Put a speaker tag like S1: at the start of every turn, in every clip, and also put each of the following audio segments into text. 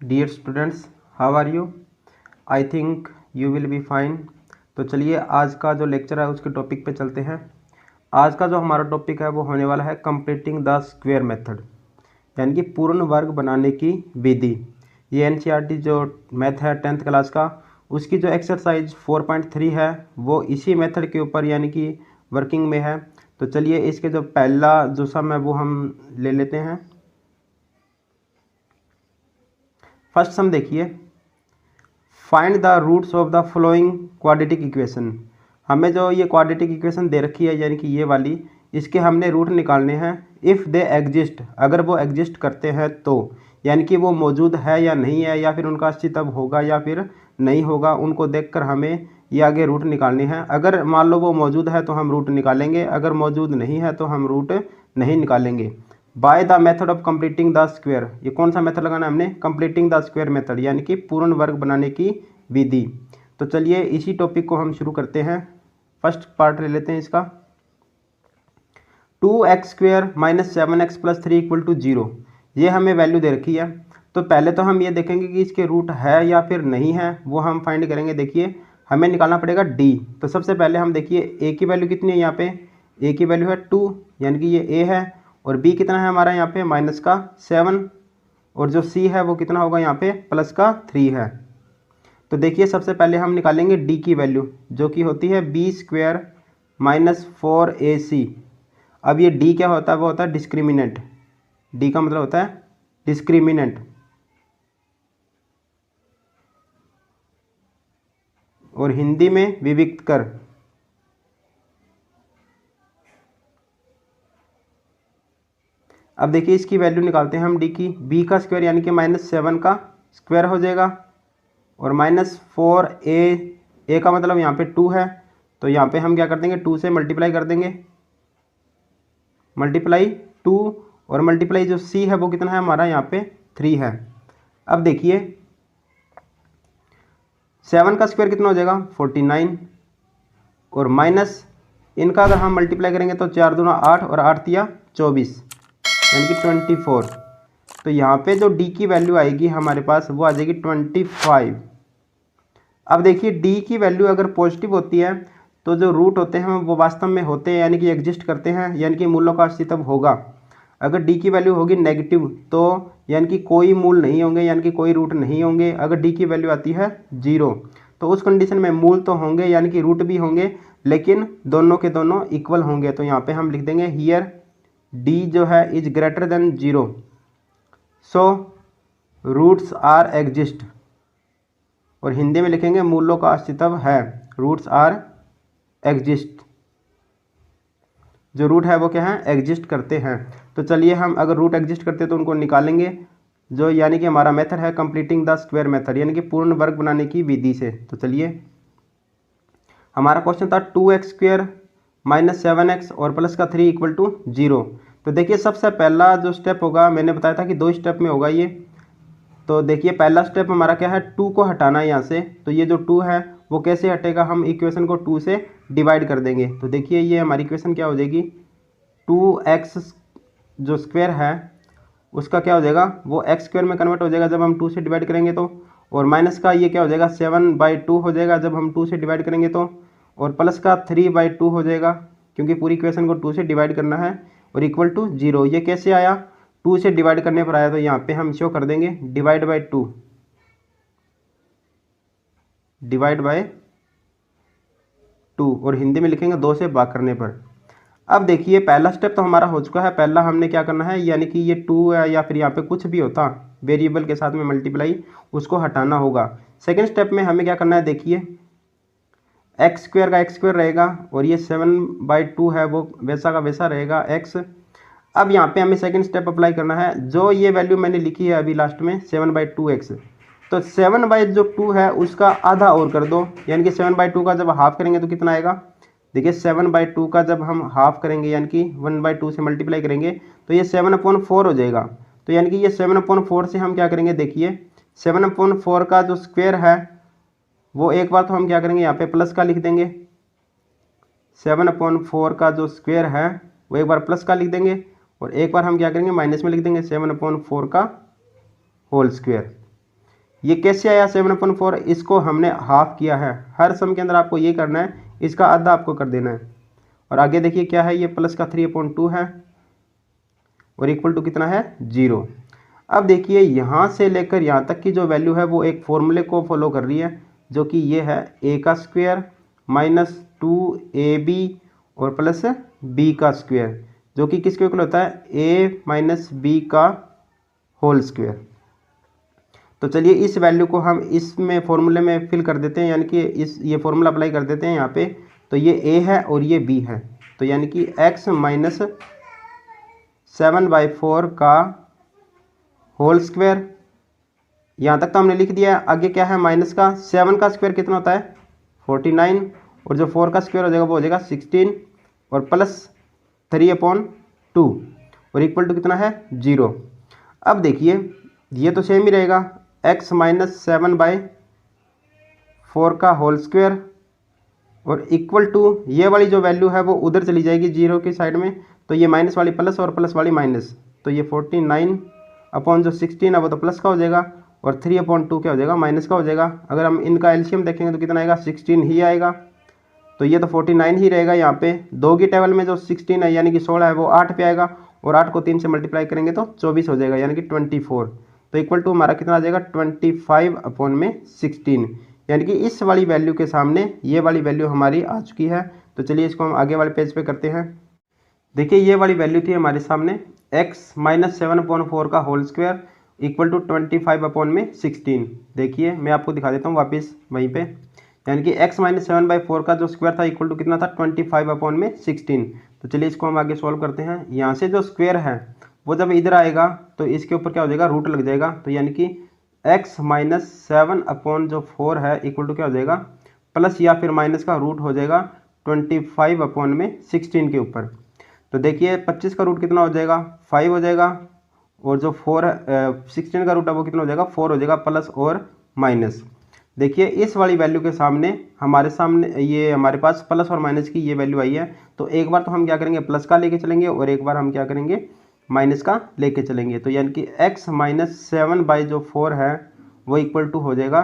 S1: Dear students, how are you? I think you will be fine. तो चलिए आज का जो लेक्चर है उसके टॉपिक पे चलते हैं। आज का जो हमारा टॉपिक है वो होने वाला है कंप्लीटिंग द स्क्वायर मेथड, यानी कि पूर्ण वर्ग बनाने की विधि। ये एनसीईआरटी जो मैथ है 10th क्लास का, उसकी जो एक्सरसाइज 4.3 है वो इसी मेथड के ऊपर यानी कि वर्किंग में है। तो चलिए इसके जो पहला जो सम है वो हम ले लेते हैं। फर्स्ट सम देखिए, find the roots of the following quadratic equation. हमें जो ये क्वाड्रेटिक इक्वेशन दे रखी है यानी कि ये वाली, इसके हमने रूट निकालने हैं। इफ़ दे एग्जिस्ट, अगर वो एग्जिस्ट करते हैं तो, यानी कि वो मौजूद है या नहीं है, या फिर उनका अस्तित्व होगा या फिर नहीं होगा, उनको देखकर हमें ये आगे रूट निकालने हैं। अगर मान लो वो मौजूद है तो हम रूट निकालेंगे, अगर मौजूद नहीं है तो हम रूट नहीं निकालेंगे। By the method of completing the square, ये कौन सा मेथड लगाना है हमने? कंप्लीटिंग द स्क्वायर मेथड, यानी कि पूर्ण वर्ग बनाने की विधि। तो चलिए इसी टॉपिक को हम शुरू करते हैं। फर्स्ट पार्ट ले लेते हैं इसका। 2x² - 7x + 3 = 0, ये हमें वैल्यू दे रखी है। तो पहले तो हम ये देखेंगे कि इसके रूट है या फिर नहीं है, वो हम फाइंड करेंगे। देखिए हमें निकालना पड़ेगा d। तो सबसे पहले हम देखिए a की वैल्यू कितनी है, यहाँ पे a की वैल्यू है 2, यानी कि ये a है, और b कितना है हमारा यहाँ पे -7, और जो c है वो कितना होगा यहाँ पे +3 है। तो देखिए सबसे पहले हम निकालेंगे d की वैल्यू, जो कि होती है b² - 4ac। अब ये d क्या होता है? वो होता है डिस्क्रिमिनेंट। d का मतलब होता है डिस्क्रिमिनेंट, और हिंदी में विविक्त कर। अब देखिए इसकी वैल्यू निकालते हैं हम d की। b का स्क्वायर यानी कि -7 का स्क्वायर हो जाएगा, और -4a का मतलब यहाँ पे 2 है, तो यहाँ पे हम क्या कर देंगे? 2 से मल्टीप्लाई कर देंगे, मल्टीप्लाई 2, और मल्टीप्लाई जो c है वो कितना है हमारा यहाँ पे 3 है। अब देखिए 7 का स्क्वायर कितना हो जाएगा? 49, और माइनस इनका अगर हम मल्टीप्लाई करेंगे तो 4 दूना 8, और 8 तिया 24, यानी कि 24। तो यहाँ पे जो d की वैल्यू आएगी हमारे पास वो आ जाएगी 25। अब देखिए d की वैल्यू अगर पॉजिटिव होती है तो जो रूट होते हैं वो वास्तव में होते हैं, यानी कि एग्जिस्ट करते हैं, यानी कि मूलों का अस्तित्व होगा। अगर d की वैल्यू होगी नेगेटिव तो यानी कि कोई मूल नहीं होंगे, यानी कि कोई रूट नहीं होंगे। अगर d की वैल्यू आती है 0 तो उस कंडीशन में मूल तो होंगे, यानी कि रूट भी होंगे, लेकिन दोनों के दोनों इक्वल होंगे। तो यहाँ पे हम लिख देंगे हियर d जो है is greater than 0, so roots are exist, और हिंदी में लिखेंगे मूलों का अस्तित्व है, रूट्स आर एग्जिस्ट। जो रूट है वो क्या है? एग्जिस्ट करते हैं। तो चलिए हम अगर रूट एग्जिस्ट करते हैं तो उनको निकालेंगे, जो यानी कि हमारा मेथड है कंप्लीटिंग द स्क्वायर मेथड, यानी कि पूर्ण वर्ग बनाने की विधि से। तो चलिए हमारा क्वेश्चन था 2x² - 7x और +3 = 0। तो देखिए सबसे पहला जो स्टेप होगा, मैंने बताया था कि 2 स्टेप में होगा ये। तो देखिए पहला स्टेप हमारा क्या है? 2 को हटाना है यहाँ से। तो ये जो 2 है वो कैसे हटेगा? हम इक्वेशन को 2 से डिवाइड कर देंगे। तो देखिए ये हमारी इक्वेशन क्या हो जाएगी? 2x जो स्क्वायर है उसका क्या हो जाएगा? वो x² में कन्वर्ट हो जाएगा जब हम 2 से डिवाइड करेंगे तो, और माइनस का ये क्या हो जाएगा? 7/2 हो जाएगा जब हम 2 से डिवाइड करेंगे तो, और प्लस का 3/2 हो जाएगा, क्योंकि पूरी इक्वेशन को 2 से डिवाइड करना है, और इक्वल टू 0। ये कैसे आया? 2 से डिवाइड करने पर आया, तो यहाँ पे हम शो कर देंगे डिवाइड बाय 2, डिवाइड बाय 2, और हिंदी में लिखेंगे 2 से भाग करने पर। अब देखिए पहला स्टेप तो हमारा हो चुका है। पहला हमने क्या करना है, यानी कि ये 2 है या फिर यहाँ पे कुछ भी होता वेरिएबल के साथ में मल्टीप्लाई, उसको हटाना होगा। सेकेंड स्टेप में हमें क्या करना है? देखिए x² का x² रहेगा, और ये 7/2 है वो वैसा का वैसा रहेगा x। अब यहाँ पे हमें सेकंड स्टेप अप्लाई करना है। जो ये वैल्यू मैंने लिखी है अभी लास्ट में 7/2x, तो 7/2 है उसका आधा और कर दो, यानी कि 7/2 का जब हाफ करेंगे तो कितना आएगा? देखिए 7/2 का जब हम हाफ करेंगे यानी कि 1/2 से मल्टीप्लाई करेंगे तो ये 7/4 हो जाएगा। तो यानी कि ये 7/4 से हम क्या करेंगे? देखिए 7/4 का जो स्क्वायर है वो एक बार तो हम क्या करेंगे? यहाँ पे प्लस का लिख देंगे। 7/4 का जो स्क्वायर है वो एक बार प्लस का लिख देंगे, और एक बार हम क्या करेंगे? माइनस में लिख देंगे 7/4 का होल स्क्वायर। ये कैसे आया 7/4? इसको हमने हाफ किया है। हर सम के अंदर आपको ये करना है, इसका आधा आपको कर देना है। और आगे देखिए क्या है, ये प्लस का 3/2 है और इक्वल टू कितना है 0। अब देखिए यहाँ से लेकर यहाँ तक की जो वैल्यू है वो एक फॉर्मूले को फॉलो कर रही है, जो कि ये है a का स्क्वायर माइनस 2ab और प्लस b का स्क्वायर, जो कि किसके इक्वल होता है a माइनस b का होल स्क्वायर। तो चलिए इस वैल्यू को हम इसमें फॉर्मूले में फिल कर देते हैं, यानी कि ये फॉर्मूला अप्लाई कर देते हैं यहाँ पे। तो ये a है और ये b है, तो यानी कि x माइनस 7/4 का होल स्क्वायर, यहाँ तक तो हमने लिख दिया है। आगे क्या है, माइनस का 7 का स्क्वायर कितना होता है 49, और जो 4 का स्क्वायर हो जाएगा वो हो जाएगा 16, और प्लस 3/2 और इक्वल टू कितना है 0। अब देखिए ये तो सेम ही रहेगा, x माइनस 7/4 का होल स्क्वायर और इक्वल टू ये वाली जो वैल्यू है वो उधर चली जाएगी 0 की साइड में, तो ये माइनस वाली प्लस और प्लस वाली माइनस, तो ये 49 अपॉन जो 16 है वो तो प्लस का हो जाएगा और 3/2 क्या हो जाएगा माइनस का हो जाएगा। अगर हम इनका एलसीएम देखेंगे तो कितना आएगा 16 ही आएगा, तो ये तो 49 ही रहेगा। यहाँ पे 2 की टेबल में जो 16 है यानी कि 16 है वो 8 पे आएगा, और 8 को 3 से मल्टीप्लाई करेंगे तो 24 हो जाएगा, यानी कि 24। तो इक्वल टू हमारा कितना आ जाएगा 25/16, यानी कि इस वाली वैल्यू के सामने ये वाली वैल्यू हमारी आ चुकी है। तो चलिए इसको हम आगे वाले पेज पे करते हैं। देखिए ये वाली वैल्यू थी हमारे सामने, x माइनस 7/4 का होल स्क्वायर इक्वल टू 25/16। देखिए मैं आपको दिखा देता हूँ वापस वहीं पे, यानी कि x माइनस 7/4 का जो स्क्वायर था इक्वल टू कितना था 25/16। तो चलिए इसको हम आगे सॉल्व करते हैं। यहाँ से जो स्क्वायर है वो जब इधर आएगा तो इसके ऊपर क्या हो जाएगा रूट लग जाएगा, तो यानी कि x माइनस 7/4 है इक्वल टू क्या हो जाएगा प्लस या फिर माइनस का रूट हो जाएगा 25/16 के ऊपर। तो देखिए 25 का रूट कितना हो जाएगा 5 हो जाएगा, और जो 16 का रूट है वो कितना हो जाएगा 4 हो जाएगा, प्लस और माइनस। देखिए इस वाली वैल्यू के सामने ये हमारे पास प्लस और माइनस की ये वैल्यू आई है, तो एक बार तो हम क्या करेंगे प्लस का लेके चलेंगे और एक बार हम क्या करेंगे माइनस का लेके चलेंगे। तो यानी कि x माइनस 7/4 है वो इक्वल टू हो जाएगा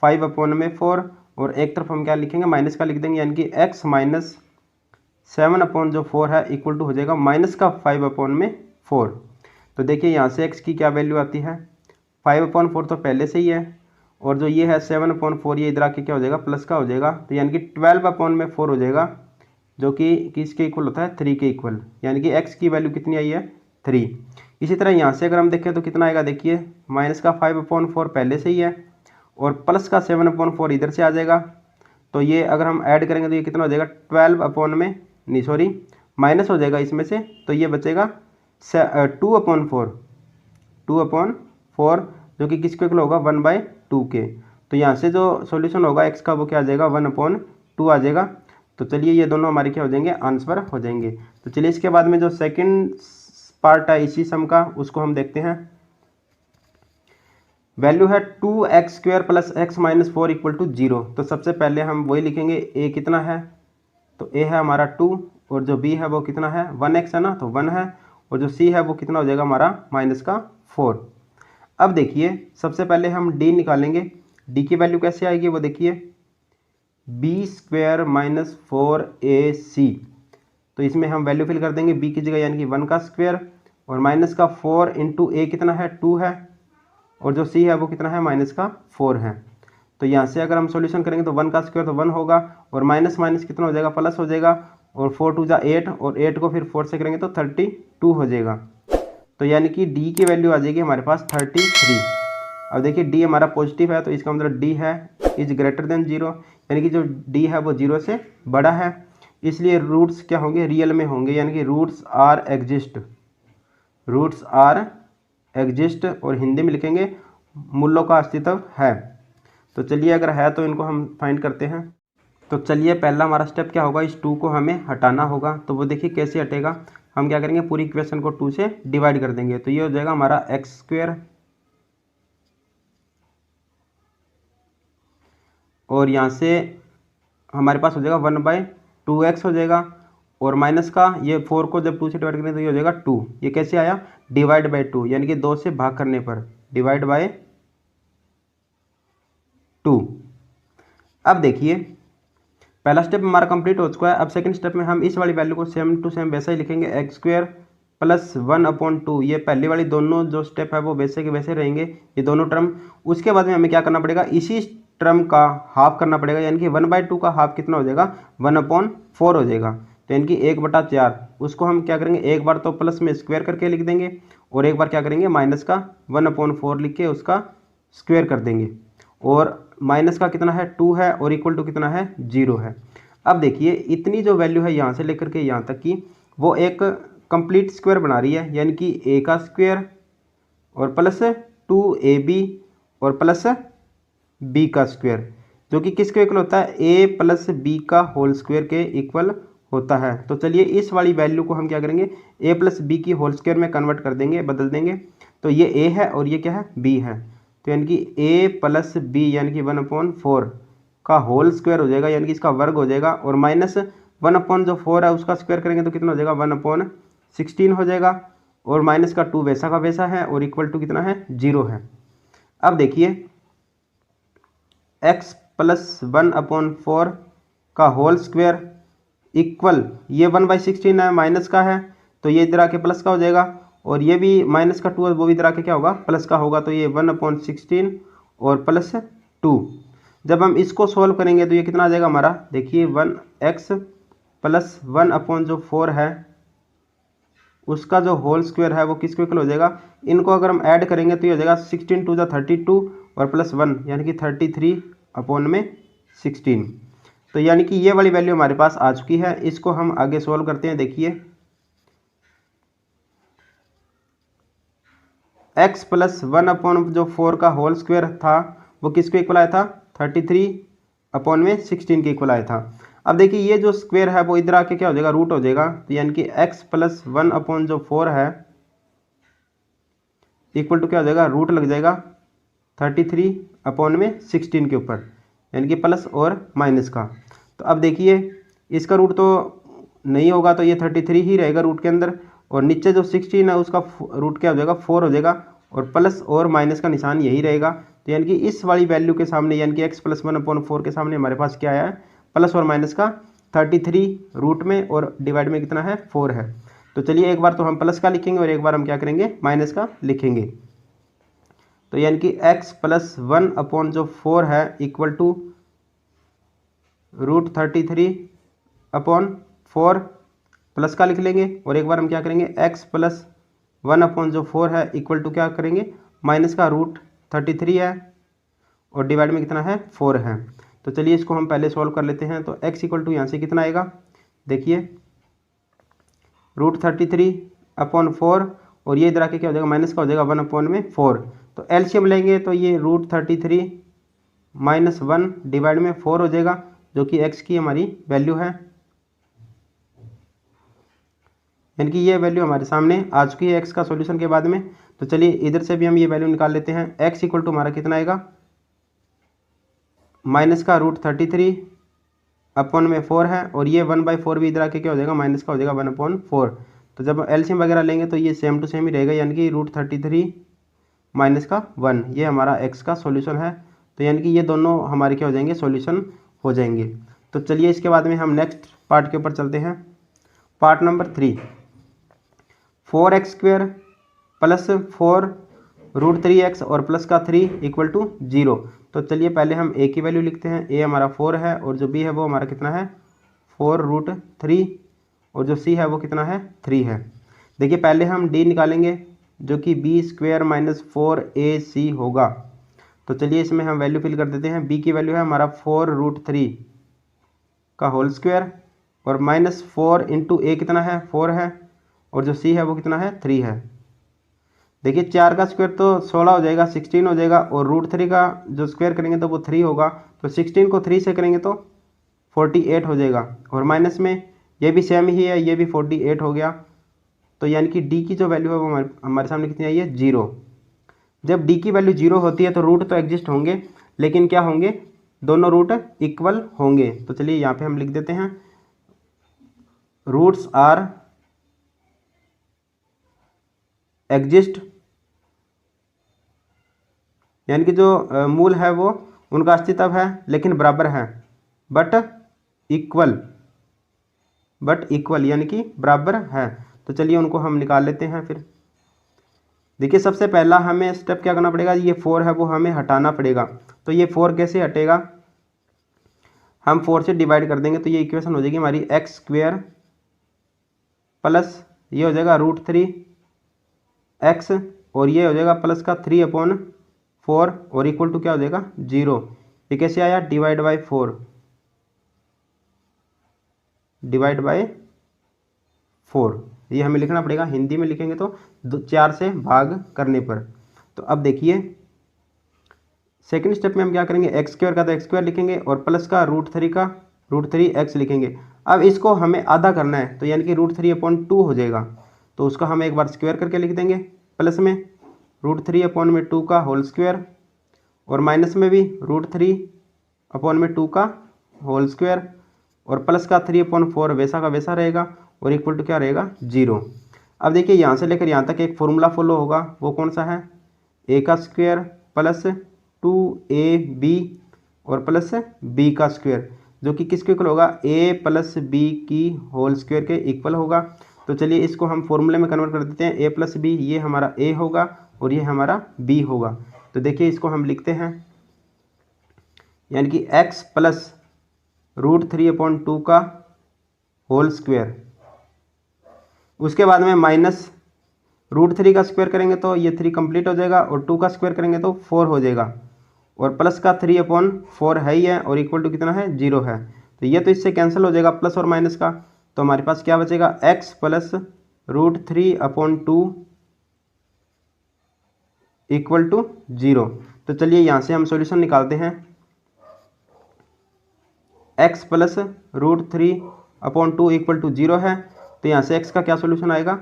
S1: 5/4, और एक तरफ हम क्या लिखेंगे माइनस का लिख देंगे, यानी कि x माइनस 7/4 है इक्वल टू हो जाएगा माइनस का 5/4। तो देखिए यहाँ से x की क्या वैल्यू आती है 5/4 तो पहले से ही है, और जो ये है 7/4 ये इधर आके क्या हो जाएगा प्लस का हो जाएगा, तो यानी कि 12/4 हो जाएगा, जो कि किसके इक्वल होता है 3 के इक्वल, यानी कि x की वैल्यू कितनी आई है 3। इसी तरह यहाँ से अगर हम देखें तो कितना आएगा, देखिए माइनस का 5/4 पहले से ही है और प्लस का 7/4 इधर से आ जाएगा, तो ये अगर हम ऐड करेंगे तो ये कितना हो जाएगा 12 माइनस हो जाएगा इसमें से, तो ये बचेगा 2/4 जो कि किसके इक्वल होगा 1/2 के। तो यहाँ से जो सॉल्यूशन होगा x का वो क्या आ जाएगा 1/2 आ जाएगा। तो चलिए ये दोनों हमारे क्या हो जाएंगे आंसर हो जाएंगे। तो चलिए इसके बाद में जो सेकंड पार्ट है इसी सम का उसको हम देखते हैं। वैल्यू है 2x² plus x minus 4 equal to 0। तो सबसे पहले हम वही लिखेंगे a कितना है, तो a है हमारा 2 और जो b है वो कितना है 1x है ना, तो 1 है, और जो c है वो कितना हो जाएगा हमारा माइनस का 4। अब देखिए सबसे पहले हम d निकालेंगे, d की वैल्यू कैसे आएगी वो देखिए b² माइनस 4ac। तो इसमें हम वैल्यू फिल कर देंगे b की जगह, यानी कि 1 का स्क्वायर और माइनस का 4 इंटू a कितना है 2 है, और जो c है वो कितना है माइनस का 4 है। तो यहाँ से अगर हम सॉल्यूशन करेंगे तो 1 का स्क्वायर तो 1 होगा और माइनस माइनस कितना हो जाएगा प्लस हो जाएगा, और 4 2 8 और 8 को फिर 4 से करेंगे तो 32 हो जाएगा। तो यानी कि d की वैल्यू आ जाएगी हमारे पास 33। अब देखिए d हमारा पॉजिटिव है तो इसका मतलब d है इज ग्रेटर देन 0, यानी कि जो d है वो 0 से बड़ा है, इसलिए रूट्स क्या होंगे रियल में होंगे, यानी कि रूट्स आर एग्जिस्ट, और हिंदी में लिखेंगे मूलों का अस्तित्व है। तो चलिए अगर है तो इनको हम फाइंड करते हैं। तो चलिए पहला हमारा स्टेप क्या होगा, इस 2 को हमें हटाना होगा। तो वो देखिए कैसे हटेगा, हम क्या करेंगे पूरी इक्वेशन को 2 से डिवाइड कर देंगे, तो ये हो जाएगा हमारा x², और यहाँ से हमारे पास हो जाएगा 1/2x हो जाएगा, और माइनस का ये 4 को जब 2 से डिवाइड करेंगे तो ये हो जाएगा 2। ये कैसे आया डिवाइड बाय 2, यानी कि 2 से भाग करने पर, डिवाइड बाय 2। अब देखिए पहला स्टेप हमारा कंप्लीट हो चुका है। अब सेकंड स्टेप में हम इस वाली वैल्यू को सेम टू सेम वैसा ही लिखेंगे, एक्स स्क्वायर प्लस 1/2। ये पहले वाली दोनों जो स्टेप है वो वैसे के वैसे रहेंगे, ये दोनों टर्म। उसके बाद में हमें क्या करना पड़ेगा, इसी टर्म का हाफ करना पड़ेगा, यानी कि 1/2 का हाफ कितना हो जाएगा, 1/4 हो जाएगा। तो यानी कि 1/4। उसको हम क्या करेंगे, एक बार तो प्लस में स्क्वायर करके लिख देंगे और एक बार क्या करेंगे, माइनस का 1/4 लिख के उसका स्क्वायर कर देंगे। और माइनस का कितना है, 2 है, और इक्वल टू कितना है, 0 है। अब देखिए इतनी जो वैल्यू है यहाँ से लेकर के यहाँ तक की, वो एक कंप्लीट स्क्वायर बना रही है, यानी कि a का स्क्वायर और प्लस 2ab और प्लस b का स्क्वायर, जो कि किसके इक्वल होता है, a प्लस b का होल स्क्वायर के इक्वल होता है। तो चलिए इस वाली वैल्यू को हम क्या करेंगे, a प्लस बी की होल स्क्वायर में कन्वर्ट कर देंगे, बदल देंगे। तो ये a है और ये क्या है, b है। तो यानी कि a प्लस बी यानी कि 1/4 का होल स्क्वायर हो जाएगा, यानी कि इसका वर्ग हो जाएगा। और माइनस 1/4 है उसका स्क्वायर करेंगे तो कितना हो जाएगा, 1/16 हो जाएगा। और माइनस का 2 वैसा का वैसा है और इक्वल टू कितना है, 0 है। अब देखिए x प्लस 1/4 का होल स्क्वायर इक्वल, ये 1/16 है, माइनस का है, तो ये इधर आके प्लस का हो जाएगा। और ये भी माइनस का 2 है, वो भी इधर आके क्या होगा, प्लस का होगा। तो ये 1/16 और प्लस 2। जब हम इसको सॉल्व करेंगे तो ये कितना आ जाएगा हमारा, देखिए 1x प्लस 1/4 है, उसका जो होल स्क्वायर है वो किसको इक्वल हो जाएगा, इनको अगर हम ऐड करेंगे तो ये हो जाएगा 16 2 32 और प्लस 1 यानी कि 33/16। तो यानी कि ये वाली वैल्यू हमारे पास आ चुकी है। इसको हम आगे सॉल्व करते हैं। देखिए x प्लस 1/4 का होल स्क्वायर था वो किसको इक्वल आया था, 33/16 के इक्वल आया था। अब देखिए ये जो स्क्वायर है वो इधर आके क्या हो जाएगा, रूट हो जाएगा। तो यानी कि x प्लस 1/4 है इक्वल टू क्या हो जाएगा, रूट लग जाएगा 33/16 के ऊपर, यानी कि प्लस और माइनस का। तो अब देखिए इसका रूट तो नहीं होगा, तो ये 33 ही रहेगा रूट के अंदर। और नीचे जो 16 है उसका रूट क्या हो जाएगा, 4 हो जाएगा। और प्लस और माइनस का निशान यही रहेगा। तो यानी कि इस वाली वैल्यू के सामने, यानी कि x प्लस 1/4 के सामने हमारे पास क्या आया है, प्लस और माइनस का 33 रूट में और डिवाइड में कितना है, 4 है। तो चलिए एक बार तो हम प्लस का लिखेंगे और एक बार हम क्या करेंगे, माइनस का लिखेंगे। तो यानी कि x प्लस 1/4 है इक्वल टू √33/4 प्लस का लिख लेंगे। और एक बार हम क्या करेंगे, x प्लस 1/4 है इक्वल टू क्या करेंगे, माइनस का √33 है और डिवाइड में कितना है, 4 है। तो चलिए इसको हम पहले सॉल्व कर लेते हैं। तो x इक्वल टू यहाँ से कितना आएगा, देखिए √33/4 और ये इधर आके क्या हो जाएगा, माइनस का हो जाएगा 1/4। तो एलसीएम लेंगे तो ये √33 माइनस 1 डिवाइड में 4 हो जाएगा, जो कि x की हमारी वैल्यू है। यानी कि ये वैल्यू हमारे सामने आ चुकी है x का सॉल्यूशन के बाद में। तो चलिए इधर से भी हम ये वैल्यू निकाल लेते हैं। x इक्वल टू हमारा कितना आएगा, माइनस का √33/4 है और ये 1/4 भी इधर आके क्या हो जाएगा, माइनस का हो जाएगा 1/4। तो जब एलसीएम वगैरह लेंगे तो ये सेम टू सेम ही रहेगा, यानी कि √33 माइनस का 1, ये हमारा x का सॉल्यूशन है। तो यानी कि ये दोनों हमारे क्या हो जाएंगे, सॉल्यूशन हो जाएंगे। तो चलिए इसके बाद में हम नेक्स्ट पार्ट के ऊपर चलते हैं। Part number 3, 4x² plus 4 √3x और प्लस का 3 इक्वल टू 0। तो चलिए पहले हम a की वैल्यू लिखते हैं। a हमारा 4 है और जो b है वो हमारा कितना है, 4√3 और जो c है वो कितना है, 3 है। देखिए पहले हम d निकालेंगे जो कि b² माइनस 4ac होगा। तो चलिए इसमें हम वैल्यू फिल कर देते हैं। b की वैल्यू है हमारा 4√3 का होल स्क्वायर और माइनस 4 इंटू a कितना है, 4 है, और जो c है वो कितना है, 3 है। देखिए 4 का स्क्वायर तो 16 हो जाएगा, 16 हो जाएगा, और √3 का जो स्क्वायर करेंगे तो वो 3 होगा। तो 16 को 3 से करेंगे तो 48 हो जाएगा। और माइनस में ये भी सेम ही है, ये भी 48 हो गया। तो यानी कि d की जो वैल्यू है वो हमारे सामने कितनी आई है, 0। जब d की वैल्यू 0 होती है तो रूट तो एग्जिस्ट होंगे, लेकिन क्या होंगे, दोनों रूट इक्वल होंगे। तो चलिए यहाँ पे हम लिख देते हैं, रूट्स आर एग्जिस्ट, यानी कि जो मूल है वो उनका अस्तित्व है लेकिन बराबर है, बट इक्वल यानी कि बराबर है। तो चलिए उनको हम निकाल लेते हैं। फिर देखिए सबसे पहला हमें स्टेप क्या करना पड़ेगा, ये 4 है वो हमें हटाना पड़ेगा। तो ये 4 कैसे हटेगा, हम 4 से डिवाइड कर देंगे तो ये इक्वेशन हो जाएगी हमारी एक्स स्क्वेयर प्लस ये हो जाएगा √3x और ये हो जाएगा प्लस का 3/4 और इक्वल टू क्या हो जाएगा 0। ये कैसे आया, डिवाइड बाय 4 ये हमें लिखना पड़ेगा। हिंदी में लिखेंगे तो 4 से भाग करने पर। तो अब देखिए सेकंड स्टेप में हम क्या करेंगे, एक्स स्क्वायर का तो एक्स स्क्वायर लिखेंगे और प्लस का √3x लिखेंगे। अब इसको हमें आधा करना है तो यानी कि √3/2 हो जाएगा। तो उसका हम एक बार स्क्वायर करके लिख देंगे, प्लस में √3/2 का होल स्क्वायर और माइनस में भी √3/2 का होल स्क्वायर और प्लस का 3/4 वैसा का वैसा रहेगा और इक्वल टू क्या रहेगा 0। अब देखिए यहाँ से लेकर यहाँ तक एक फॉर्मूला फॉलो होगा, वो कौन सा है, a का स्क्वायर प्लस 2ab और प्लस b का स्क्वायर, जो कि किसके इक्वल होगा, a प्लस b की होल स्क्वायर के इक्वल होगा। तो चलिए इसको हम फॉर्मूले में कन्वर्ट कर देते हैं, a प्लस b ये हमारा a होगा और ये हमारा b होगा। तो देखिए इसको हम लिखते हैं यानी कि x प्लस √3/2 का होल स्क्वायर, उसके बाद में माइनस √3 का स्क्वायर करेंगे तो ये 3 कंप्लीट हो जाएगा और 2 का स्क्वायर करेंगे तो 4 हो जाएगा और प्लस का 3/4 है ही है और इक्वल टू कितना है 0 है। तो ये तो इससे कैंसिल हो जाएगा प्लस और माइनस का, तो हमारे पास क्या बचेगा x प्लस √3/2 इक्वल टू 0। तो चलिए यहाँ से हम सॉल्यूशन निकालते हैं, x प्लस √3/2 इक्वल टू 0 है। तो यहाँ से x का क्या सॉल्यूशन आएगा,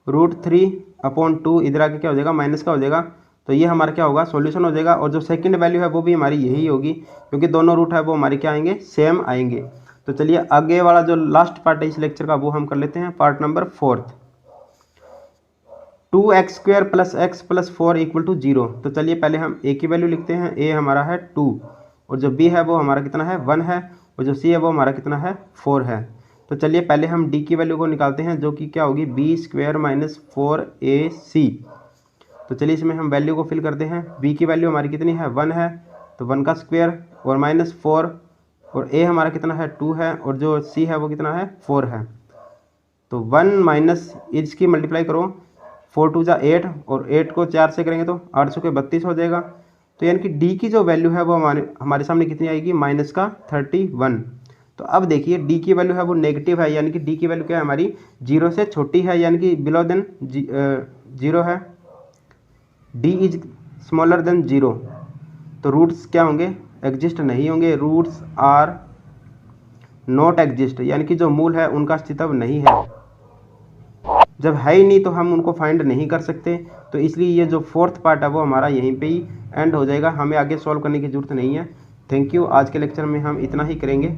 S1: √3/2 इधर आके क्या हो जाएगा माइनस का हो जाएगा। तो ये हमारा क्या होगा सॉल्यूशन हो जाएगा और जो सेकंड वैल्यू है वो भी हमारी यही होगी क्योंकि दोनों रूट है वो हमारे क्या आएंगे सेम आएंगे। तो चलिए आगे वाला जो लास्ट पार्ट है इस लेक्चर का वो हम कर लेते हैं, part number 4। 2x² plus x plus 4 equal to 0। तो चलिए पहले हम a की वैल्यू लिखते हैं, a हमारा है 2 और जो b है वो हमारा कितना है 1 है और जो c है वो हमारा कितना है 4 है। तो चलिए पहले हम d की वैल्यू को निकालते हैं जो कि क्या होगी b² माइनस 4ac। तो चलिए इसमें हम वैल्यू को फिल करते हैं, b की वैल्यू हमारी कितनी है 1 है तो 1 का स्क्वायर और माइनस 4 और a हमारा कितना है 2 है और जो c है वो कितना है 4 है। तो 1 माइनस इसकी मल्टीप्लाई करो, 4 2 जा 8 और 8 को 4 से करेंगे तो 800 के 32 हो जाएगा। तो यानी कि d की जो वैल्यू है वो हमारे सामने कितनी आएगी माइनस का 31। तो अब देखिए d की वैल्यू है वो नेगेटिव है यानी कि d की वैल्यू क्या है हमारी 0 से छोटी है यानी कि बिलो देन 0 है, d इज स्मॉलर देन 0। तो रूट्स क्या होंगे एग्जिस्ट नहीं होंगे, रूट्स आर नॉट एग्जिस्ट यानी कि जो मूल है उनका अस्तित्व नहीं है। जब है ही नहीं तो हम उनको फाइंड नहीं कर सकते। तो इसलिए ये जो 4th पार्ट है वो हमारा यहीं पे ही एंड हो जाएगा, हमें आगे सॉल्व करने की ज़रूरत नहीं है। थैंक यू, आज के लेक्चर में हम इतना ही करेंगे।